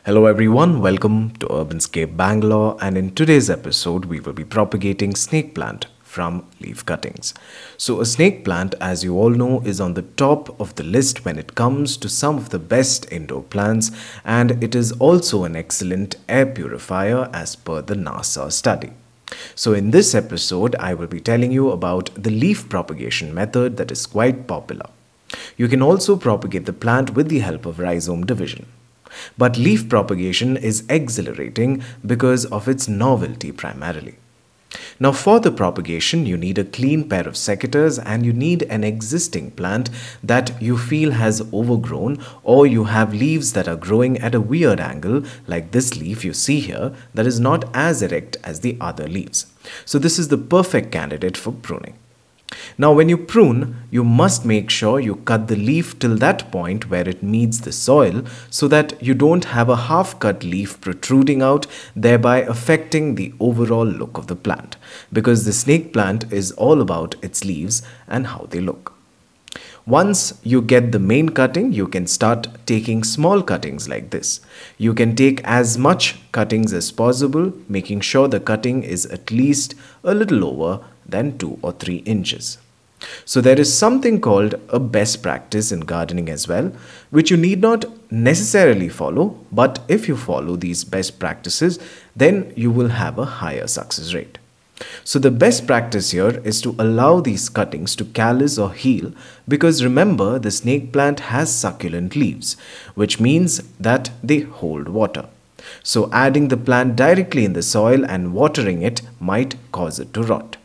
Hello everyone, welcome to Urbanscape Bangalore, and in today's episode we will be propagating snake plant from leaf cuttings. So a snake plant, as you all know, is on the top of the list when it comes to some of the best indoor plants, and it is also an excellent air purifier as per the NASA study. So in this episode I will be telling you about the leaf propagation method that is quite popular. You can also propagate the plant with the help of rhizome division. But leaf propagation is exhilarating because of its novelty primarily. Now for the propagation, you need a clean pair of secateurs and you need an existing plant that you feel has overgrown, or you have leaves that are growing at a weird angle like this leaf you see here that is not as erect as the other leaves. So this is the perfect candidate for pruning. Now when you prune, you must make sure you cut the leaf till that point where it meets the soil so that you don't have a half-cut leaf protruding out, thereby affecting the overall look of the plant, because the snake plant is all about its leaves and how they look. Once you get the main cutting, you can start taking small cuttings like this. You can take as much cuttings as possible, making sure the cutting is at least a little over than 2 or 3 inches. So there is something called a best practice in gardening as well, which you need not necessarily follow, but if you follow these best practices, then you will have a higher success rate. So the best practice here is to allow these cuttings to callus or heal, because remember, the snake plant has succulent leaves, which means that they hold water. So adding the plant directly in the soil and watering it might cause it to rot.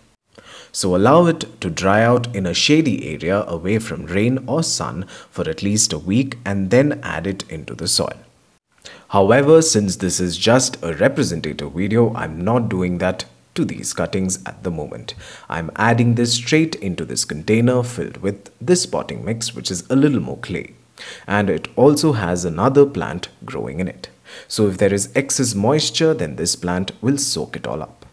So allow it to dry out in a shady area away from rain or sun for at least a week and then add it into the soil. However, since this is just a representative video, I'm not doing that to these cuttings at the moment. I'm adding this straight into this container filled with this potting mix, which is a little more clay. And it also has another plant growing in it. So if there is excess moisture, then this plant will soak it all up.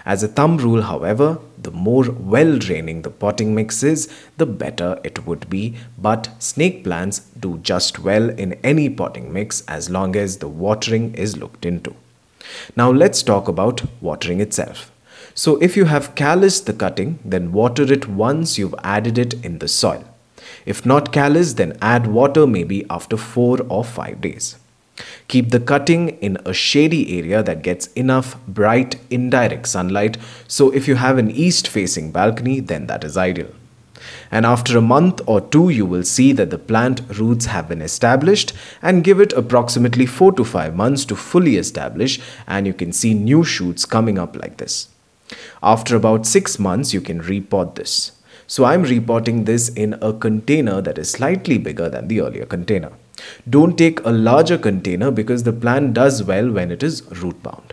As a thumb rule, however, the more well-draining the potting mix is, the better it would be, but snake plants do just well in any potting mix as long as the watering is looked into. Now let's talk about watering itself. So if you have calloused the cutting, then water it once you've added it in the soil. If not calloused, then add water maybe after 4 or 5 days. Keep the cutting in a shady area that gets enough bright indirect sunlight. So if you have an east-facing balcony, then that is ideal. And after a month or 2, you will see that the plant roots have been established, and give it approximately 4 to 5 months to fully establish, and you can see new shoots coming up like this. After about 6 months, you can repot this. So I'm repotting this in a container that is slightly bigger than the earlier container. Don't take a larger container because the plant does well when it is root bound.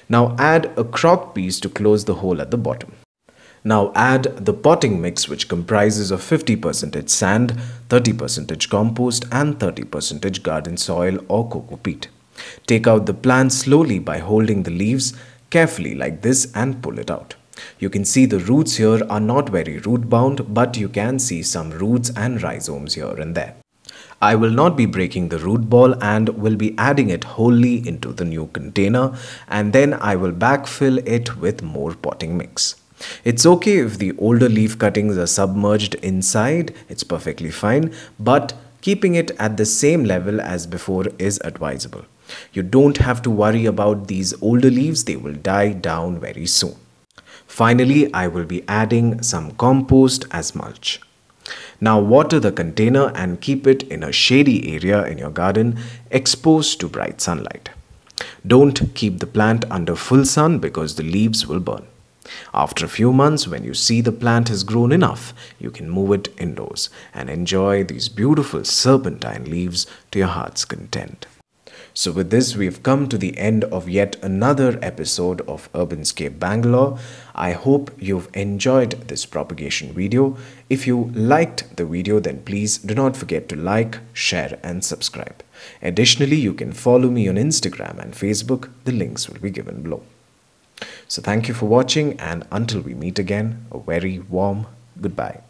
Now add a crock piece to close the hole at the bottom. Now add the potting mix, which comprises of 50% sand, 30% compost and 30% garden soil or cocopeat. Take out the plant slowly by holding the leaves carefully like this and pull it out. You can see the roots here are not very root bound, but you can see some roots and rhizomes here and there. I will not be breaking the root ball and will be adding it wholly into the new container, and then I will backfill it with more potting mix. It's okay if the older leaf cuttings are submerged inside, it's perfectly fine, but keeping it at the same level as before is advisable. You don't have to worry about these older leaves, they will die down very soon. Finally, I will be adding some compost as mulch. Now water the container and keep it in a shady area in your garden, exposed to bright sunlight. Don't keep the plant under full sun because the leaves will burn. After a few months, when you see the plant has grown enough, you can move it indoors and enjoy these beautiful serpentine leaves to your heart's content. So with this, we've come to the end of yet another episode of Urbanscape Bangalore. I hope you've enjoyed this propagation video. If you liked the video, then please do not forget to like, share and subscribe. Additionally, you can follow me on Instagram and Facebook. The links will be given below. So thank you for watching, and until we meet again, a very warm goodbye.